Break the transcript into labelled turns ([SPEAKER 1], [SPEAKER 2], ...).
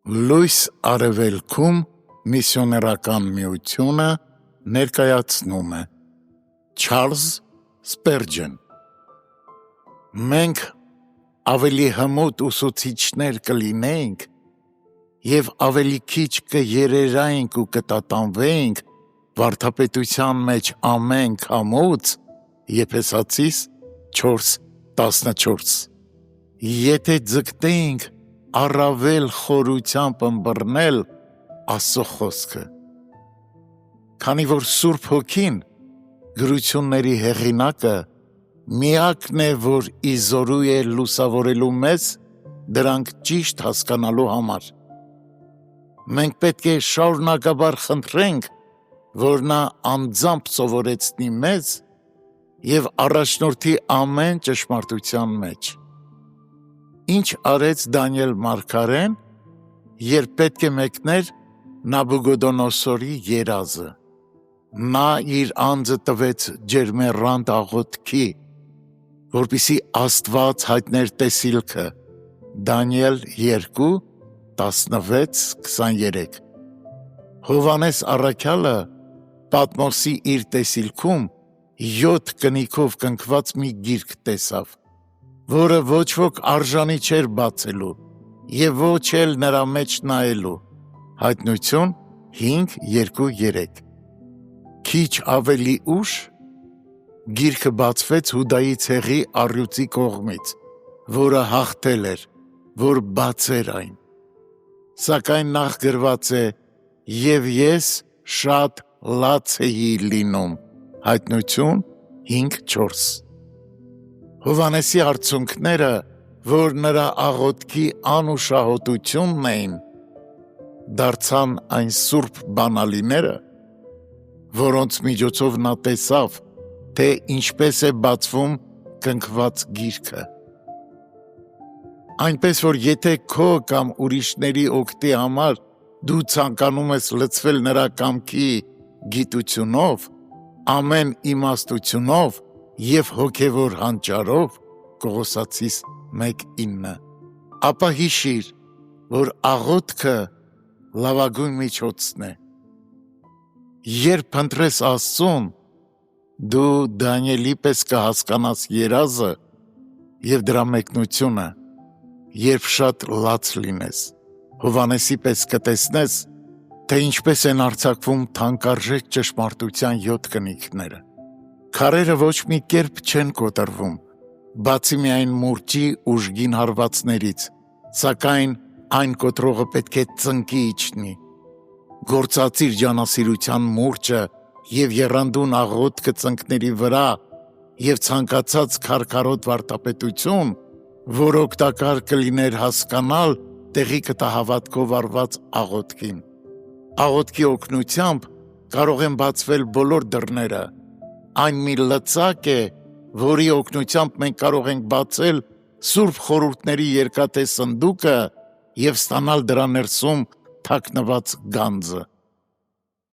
[SPEAKER 1] Լույս արևելքում միսիոներական միությունը ներկայացնում է Չարլզ Սպերջեն։ Մենք ավելի հմուտ ուսուցիչներ կլինեինք և ավելի քիչ կերերայինք ու կտատանվեինք վարդապետության մեջ ամեն քամուց, Եփեսացիս 4:14, եթե ձգտեինք առավել խորությամբ ըմբռնել Աստծո խոսքը, քանի որ Սուրբ Հոգին, գրությունների հեղինակը, միակն է, որ իզորու է լուսավորելու մեզ դրանք ճիշտ հասկանալու համար։ Մենք պետք է շարունակաբար խնդրենք, որ նա անձամբ սովորեցնի մեզ և առաջնորդի ամեն ճշմարտության մեջ։ Ինչ արեց Դանիել մարգարեն, երբ պետք է մեկներ Նաբուգոդոնոսորի երազը։ Նա իր անձը տվեց ջերմեռանդ աղոթքի, որպեսզի Աստված հայտներ տեսիլքը, Դանիել 2:16-23։ Հովհաննես առաքյալը Պատմոսի իր տեսիլքում 7 կնիքով կնքված մի գիրք տեսավ, որը ոչ ոք արժանի չէր բացելու և ոչ էլ նրա մեջ նայելու։ Հայտնություն 5:2-3։ Քիչ ավելի ուշ գիրքը բացվեց Հուդայի ցեղի առյուծի կողմից, որը հաղթել էր, որ բացեր այն։ Սակայն նախ գրված է. «Եվ ես շատ լաց էի լինում», Հայտնություն 5:4։ Հովհաննեսի արցունքները, որ նրա աղոթքի անուշահոտությունն էին, դարձան այն սուրբ բանալիները, որոնց միջոցով նա տեսավ, թե ինչպես է բացվում կնքված գիրքը։ Այնպես որ եթե քո կամ ուրիշների օգտի համար դու ցանկանում ես լցվել նրա կամքի գիտությունով, ամեն իմաստությունով և հոգևոր հանճարով, Կողոսացիս 1:9, ապա հիշիր, որ աղոթքը լավագույն միջոցն է։ Երբ փնտրես Աստծուն, դու Դանիելի պես կհասկանաս երազը և դրա մեկնությունը, երբ շատ լաց լինես, Հովհաննեսի պես կտեսնես, թե ինչպես են արձակվում թանկարժեք ճշմարտության 7 կնիքները։ Քարերը ոչ մի կերպ չեն կոտրվում, բացի միայն մուրճի ուժգին հարվածներից, սակայն այն կոտրողը պետք է ծնկի իջնի։ Գործածիր ջանասիրության մուրճը և եռանդուն աղոթքը ծնկների վրա և ցանկացած քարքարոտ վարդապետություն, որ օգտակար կլիներ հասկանալ տեղի կտահավատքով արված աղոթքին։ Աղոթքի օգնությամբ կարող են բացվել բոլոր դռները։ Այն մի լծակ է, որի օգնությամբ մենք կարող ենք բացել սուրբ խորհուրդների երկաթե սնդուկը և ստանալ դրա ներսում թաքնված գանձը։